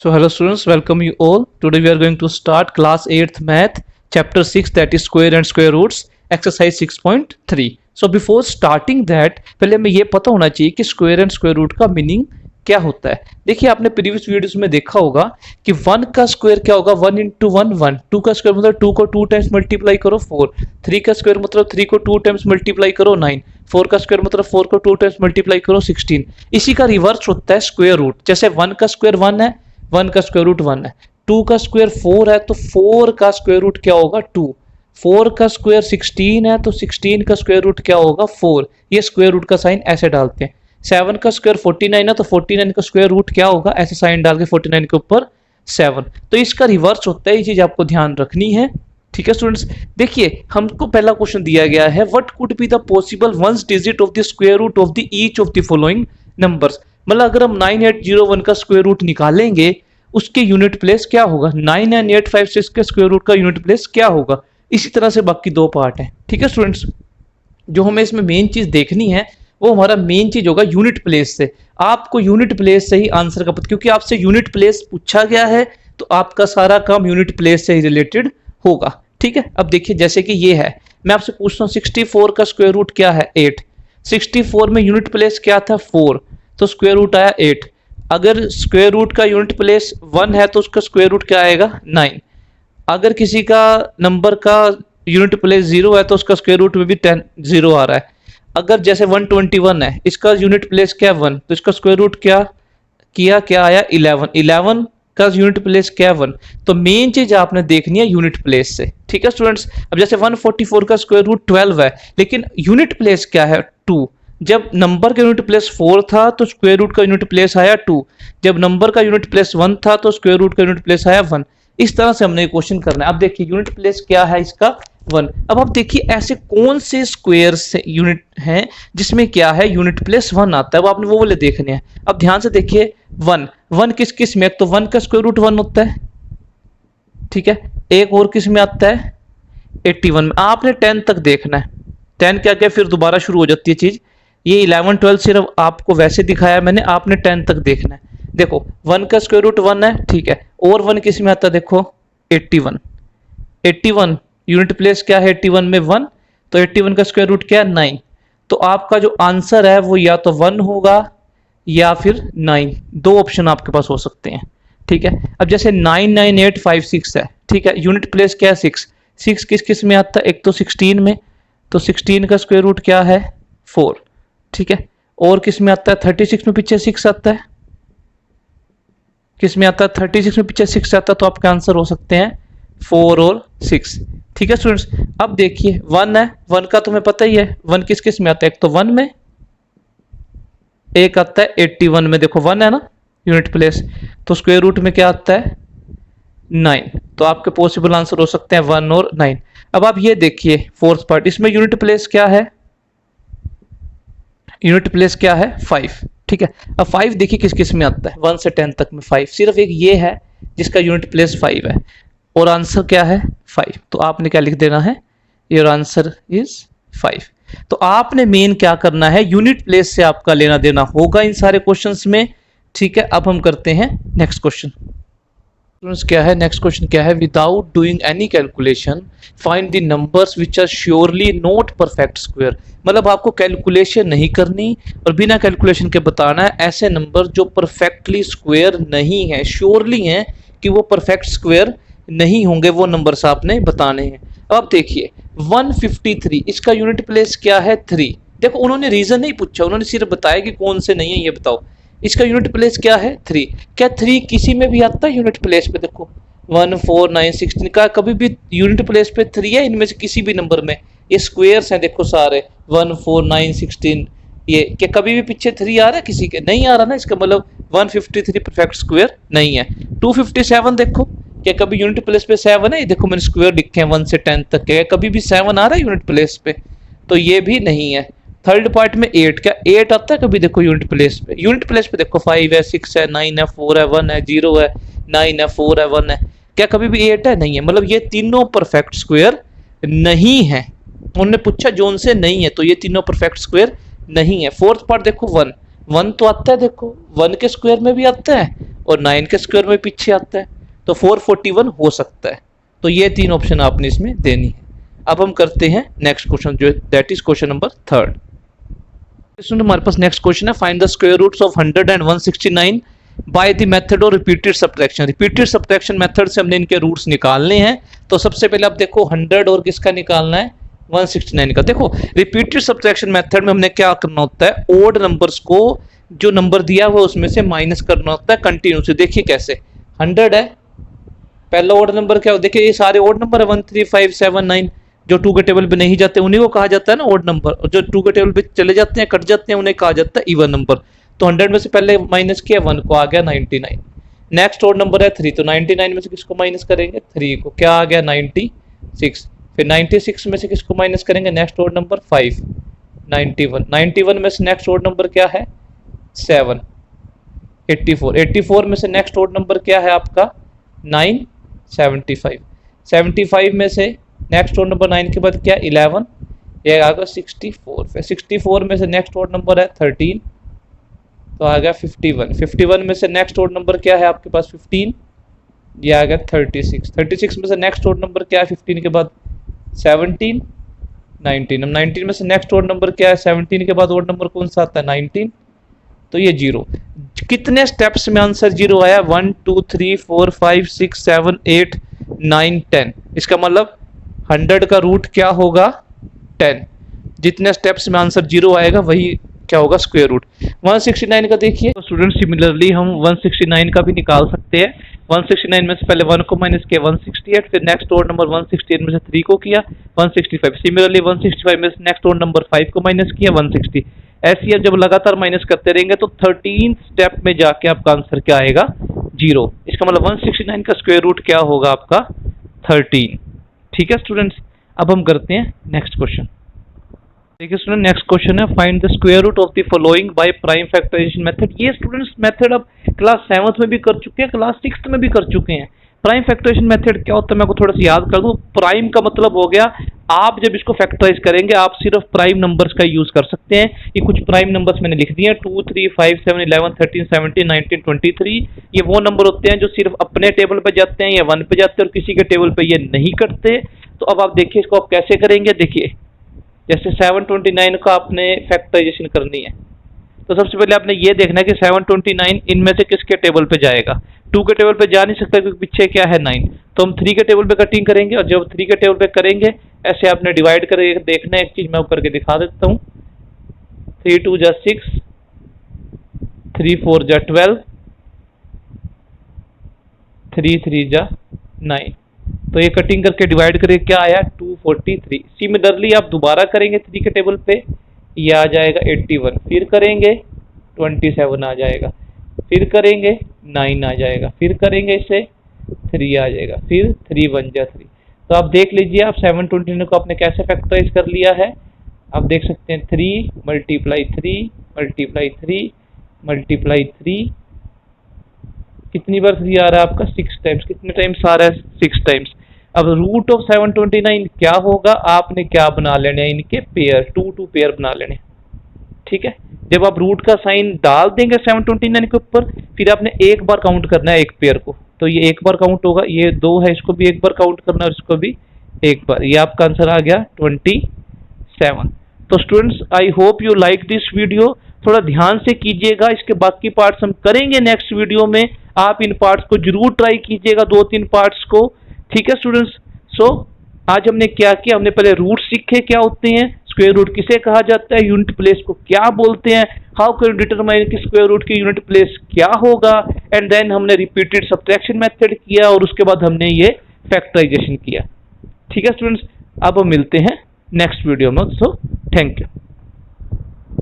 So hello students, welcome you all. Today we are going to start class 8th math chapter 6, that is square and square roots, exercise 6.3. So before starting that पहले हमें ये पता होना चाहिए कि square and square root का meaning क्या होता है। देखिए आपने प्रीवियस वीडियोस में देखा होगा कि 1 का स्क्वायर क्या होगा, 1 इंटू 1 1, 2 का स्क्वायर मतलब 2 को 2 टाइम्स मल्टीप्लाई करो 4, 3 का स्क्वायर मतलब 3 को 2 टाइम्स मल्टीप्लाई करो 9, 4 का स्क्वायर मतलब 4 को 2 टाइम्स मल्टीप्लाई करो 16। इसी का रिवर्स होता है स्क्वायर रूट। जैसे 1 का स्क्वायर 1 है, 1 का स्क्वायर रूट 1 है, 2 का स्क्वायर 4 है तो 4 का स्क्वायर रूट क्या होगा 2, 4 का स्क्वायर 16 है तो 16 का स्क्वायर रूट क्या होगा 4। ये स्क्वायर रूट का साइन ऐसे डालते हैं। 7 का स्क्वायर 49 है तो 49 का स्क्वायर रूट क्या होगा, ऐसे साइन डाल के 49 के ऊपर 7। तो इसका रिवर्स होता है, ये चीज आपको ध्यान रखनी है। ठीक है स्टूडेंट्स, देखिए हमको पहला क्वेश्चन दिया गया है, what could be the possible ones digit of the square root of the each of the following numbers. मतलब अगर हम 9801 का स्क्वायर रूट निकालेंगे उसके यूनिट प्लेस क्या होगा, 99856 के स्क्वायर रूट का यूनिट प्लेस क्या होगा। इसी तरह से बाकी दो पार्ट हैं। ठीक है स्टूडेंट्स, जो हमें इसमें मेन चीज देखनी है वो हमारा मेन चीज होगा यूनिट प्लेस से। आपको यूनिट प्लेस से ही आंसर का पता, क्योंकि आपसे यूनिट प्लेस पूछा गया है तो आपका सारा काम यूनिट प्लेस से ही रिलेटेड होगा। ठीक है, अब देखिए जैसे कि ये है, मैं आपसे पूछता हूँ 64 का स्क्वायर रूट क्या है 8, 64 में यूनिट प्लेस क्या था 4, तो स्क्वायर रूट आया 8। अगर स्क्वायर रूट का यूनिट प्लेस 1 है तो उसका स्क्वायर रूट क्या आएगा 9। अगर किसी का नंबर का यूनिट प्लेस 0 है तो उसका स्क्वायर रूट में भी 10 0 आ रहा है। अगर जैसे 121 है, इसका यूनिट प्लेस क्या 1, तो इसका स्क्वायर रूट क्या आया 11, 11 का यूनिट प्लेस क्या 1। तो मेन चीज आपने देखनी है यूनिट प्लेस से। ठीक है स्टूडेंट्स, अब जैसे 144 का स्क्वायर रूट 12 है लेकिन यूनिट प्लेस क्या है 2। जब नंबर का यूनिट प्लेस 4 था तो स्क्वायर रूट का यूनिट प्लेस आया 2, जब नंबर का यूनिट प्लेस 1 था तो स्क्वायर रूट का यूनिट प्लेस आया 1। इस तरह से हमने क्वेश्चन करना है। अब देखिए यूनिट प्लेस क्या है इसका 1। अब आप देखिए ऐसे कौन से स्क्वायर से यूनिट हैं जिसमें क्या है यूनिट प्लेस 1 आता है, वो आपने वो वाले देखने हैं। अब ध्यान से देखिए 1 किस किस में, तो 1 का स्क्वायर रूट 1 होता है। ठीक है, एक और किस में आता है 81 में। आपने 10 तक देखना है, 10 क्या क्या फिर दोबारा शुरू हो जाती है चीज। ये 11 12 सिर्फ आपको वैसे दिखाया मैंने, आपने 10 तक देखना है। देखो 1 का स्क्वायर रूट 1 है, ठीक है, और 1 किस में आता है देखो 81, 81 यूनिट प्लेस क्या है 81 में 1, तो 81 का स्क्वायर रूट क्या है 9। तो आपका जो आंसर है वो या तो 1 होगा या फिर 9, दो ऑप्शन आपके पास हो सकते हैं। ठीक है, अब जैसे 99856 है, ठीक है, यूनिट प्लेस क्या है 6, 6 किस किस में आता है, एक तो 16 में, तो 16 का स्क्वायर रूट क्या है 4। ठीक है, और किस में आता है 36 में पीछे 6 आता है, किस में आता है 36 में पीछे 6 आता है, तो आपके आंसर हो सकते हैं 4 और 6। ठीक है स्टूडेंट्स, अब देखिए 1 है, 1 का तुम्हें पता ही है 1 किस किस में आता है, एक तो 1 में, एक आता है 81 में। देखो 1 है ना यूनिट प्लेस, तो स्क्वायर रूट में क्या आता है 9। तो आपके पॉसिबल आंसर हो सकते हैं 1 और 9। अब आप ये देखिए फोर्थ पार्ट, इसमें यूनिट प्लेस क्या है, यूनिट प्लेस क्या है 5। ठीक है, अब 5 देखिए किस किस में आता है 1 से 10 तक में 5, सिर्फ एक ये है जिसका यूनिट प्लेस 5 है, और आंसर क्या है 5। तो आपने क्या लिख देना है, योर आंसर इज 5। तो आपने मेन क्या करना है, यूनिट प्लेस से आपका लेना देना होगा इन सारे क्वेश्चंस में। ठीक है, अब हम करते हैं नेक्स्ट क्वेश्चन। क्या है नेक्स्ट क्वेश्चन, क्या है, without doing any calculation find the numbers which are surely not perfect square. मतलब आपको कैलकुलेशन नहीं करनी और बिना कैलकुलेशन के बताना है ऐसे नंबर जो परफेक्टली स्क्वायर नहीं है, श्योरली हैं कि वो परफेक्ट स्क्वायर नहीं होंगे, वो नंबर्स आपने बताने हैं। अब देखिए 153, इसका यूनिट प्लेस क्या है 3। देखो उन्होंने रीजन नहीं पूछा, उन्होंने सिर्फ बताया कि कौन से नहीं है ये बताओ। इसका यूनिट प्लेस क्या है 3। क्या 3 किसी में भी आता है यूनिट प्लेस पे, देखो 1 4 9 16 का कभी भी यूनिट प्लेस पे 3 है इनमें से किसी भी नंबर में। ये स्क्वायर्स हैं देखो सारे 1 4 9 16, ये क्या कभी भी पीछे 3 आ रहा है किसी के, नहीं आ रहा ना, इसका मतलब 153 परफेक्ट स्क्वायर नहीं है। 257 देखो, क्या कभी यूनिट प्लेस पे 7 है, ये देखो मैंने स्क्वायर लिखे हैं 1 से 10 तक, क्या कभी भी 7 आ रहा है यूनिट प्लेस पे, तो ये भी नहीं है। थर्ड पार्ट में 8, क्या 8 आता है कभी, देखो यूनिट प्लेस पे, यूनिट प्लेस पे देखो 5 है 6 है 9 है 4 है 1 है 0 है 9 है 4 है 1 है, क्या कभी भी 8 है, नहीं है। मतलब ये तीनों परफेक्ट स्क्वायर नहीं है, उन्होंने पूछा जोन से नहीं है, तो ये तीनों परफेक्ट स्क्वायर नहीं है। फोर्थ पार्ट देखो 1, 1 तो आता है, देखो 1 के स्क्वायर में भी आता है और 9 के स्क्वायर में पीछे आता है, तो 441 हो सकता है। तो ये 3 ऑप्शन आपने इसमें देनी है। अब हम करते हैं नेक्स्ट क्वेश्चन, जो दैट इज क्वेश्चन नंबर 3। हमारे पास नेक्स्ट क्वेश्चन है, find the square roots of 100 and 169 by the method of repeated subtraction. Repeated subtraction method से हमने इनके रूट्स निकालने हैं। तो सबसे पहले आप देखो 100 और किसका निकालना है, 169 का। देखो रिपीटेड सब्ट्रैक्शन मेथड में हमने क्या करना होता है, ओड नंबर्स को जो नंबर दिया हुआ उसमें से माइनस करना होता है कंटिन्यूसली। देखिए कैसे, 100 है, पहला ओड नंबर क्या हो, देखिए ये सारे ओड नंबर है 1 3 5 7 9, जो 2 के टेबल पे नहीं जाते उन्हीं को कहा जाता है ना ओड नंबर, और जो 2 के टेबल पे चले जाते हैं, कट जाते हैं, उन्हें कहा जाता है इवन नंबर। तो 100 में से पहले माइनस किया 1 को, आ गया 99। नेक्स्ट ओड नंबर है 3, तो 99 में से किसको माइनस करेंगे, 3 को, क्या आ गया 96। फिर 96 में से किसको माइनस करेंगे, नेक्स्ट ओड नंबर 5, 91। 91 में से नेक्स्ट ओड नंबर क्या है 7, 84। 84 में से नेक्स्ट ओड नंबर क्या है आपका 9, 75। 75 में से नेक्स्ट ओड नंबर 9 के बाद क्या 11, ये आ गया 64। फिर 64 में से नेक्स्ट ओड नंबर है 13, तो आ गया 51। 51 में से नेक्स्ट ओड नंबर क्या है आपके पास 15, ये आ गया 36। 36 में से नेक्स्ट ओड नंबर क्या है 15 के बाद 17, 19। अब 19 में से नेक्स्ट ओड नंबर क्या है 17 के बाद ओड नंबर कौन सा आता है 19, तो ये 0। कितने स्टेप्स में आंसर 0 आया, 1 2 3 4 5 6 7 8 9 10। इसका मतलब 100 का रूट क्या होगा 10। जितने स्टेप्स में आंसर 0 आएगा वही क्या होगा स्क्वायर रूट। 169 का देखिए, तो स्टूडेंट सिमिलरली हम 169 का भी निकाल सकते हैं। 169 में से पहले 1 को माइनस किया 168, फिर नेक्स्ट ओड नंबर 168 में से 3 को किया 165। सिमिलरली 165 में से नेक्स्ट ओड नंबर 5 को माइनस किया 160। ऐसे जब लगातार माइनस करते रहेंगे तो 13 स्टेप में जाके आपका आंसर क्या आएगा 0। इसका मतलब 169 का स्क्वायर रूट क्या होगा आपका 13। ठीक है स्टूडेंट्स, अब हम करते हैं नेक्स्ट क्वेश्चन। देखिए स्टूडेंट, नेक्स्ट क्वेश्चन है, find the square root of the following by prime factorisation method. ये स्टूडेंट्स मेथड अब क्लास 7th में भी कर चुके हैं, क्लास 6th में भी कर चुके हैं। प्राइम फैक्टराइजेशन मेथड क्या होता है मैं आपको थोड़ा सा याद कर दूं। प्राइम का मतलब हो गया आप जब इसको फैक्टराइज करेंगे आप सिर्फ प्राइम नंबर्स का यूज कर सकते हैं। ये कुछ प्राइम नंबर्स मैंने लिख दिए हैं 2 3 5 7 11 13 17 19 23। ये वो नंबर होते हैं जो सिर्फ अपने टेबल पे जाते हैं या 1 पे जाते हैं और किसी के टेबल पे ये नहीं कटते। तो अब आप देखिए इसको आप कैसे करेंगे। देखिए जैसे 729 का आपने फैक्टराइजेशन करनी है, तो सबसे पहले आपने ये देखना है कि 729 इनमें से किसके टेबल पे जाएगा। 2 के टेबल पे जा नहीं सकता क्योंकि पीछे क्या है 9, तो हम 3 के टेबल पे कटिंग करेंगे। और जब 3 के टेबल पे करेंगे ऐसे आपने डिवाइड करके देखना है। एक चीज मैं करके दिखा देता हूँ, 3 2 जा 6, 3 4 जा 12, 3 3 जा 9। तो ये कटिंग करके डिवाइड करके क्या आया 243। सिमिलरली आप दोबारा करेंगे 3 के टेबल पे, ये आ जाएगा 81। फिर करेंगे 27 आ जाएगा, फिर करेंगे 9 आ जाएगा, फिर करेंगे इसे 3 आ जाएगा, फिर 3 1 जा 3। तो आप देख लीजिए आप 729 को आपने कैसे फैक्टराइज कर लिया है। आप देख सकते हैं 3 मल्टीप्लाई 3 मल्टीप्लाई 3 मल्टीप्लाई 3, कितनी बार 3 आ रहा है आपका 6 टाइम्स। कितने टाइम्स आ रहा है 6 टाइम्स। अब रूट ऑफ 729 क्या होगा, आपने क्या बना लेने हैं इनके पेयर, 2 2 पेयर बना लेने। ठीक है, जब आप रूट का साइन डाल देंगे 729 के ऊपर, फिर आपने एक बार काउंट करना है एक पेयर को। तो ये एक बार काउंट होगा, ये 2 है इसको भी एक बार काउंट करना है और इसको भी एक बार। ये आपका आंसर आ गया 27। तो students I hope you like this video. थोड़ा ध्यान से कीजिएगा, इसके बाकी पार्ट्स हम करेंगे नेक्स्ट वीडियो में। आप इन पार्ट्स को जरूर ट्राई कीजिएगा, 2-3 पार्ट्स को। ठीक है स्टूडेंट्स, सो आज हमने क्या किया, हमने पहले रूट सीखे क्या होते हैं, स्क्वायर रूट किसे कहा जाता है, यूनिट प्लेस को क्या बोलते हैं, हाउ कैन डिटरमाइन कि स्क्वायर रूट की यूनिट प्लेस क्या होगा, एंड देन हमने रिपीटेड सब्ट्रैक्शन मेथड किया और उसके बाद हमने ये फैक्टराइजेशन किया। ठीक है स्टूडेंट्स, अब हम मिलते हैं नेक्स्ट वीडियो में। So thank you.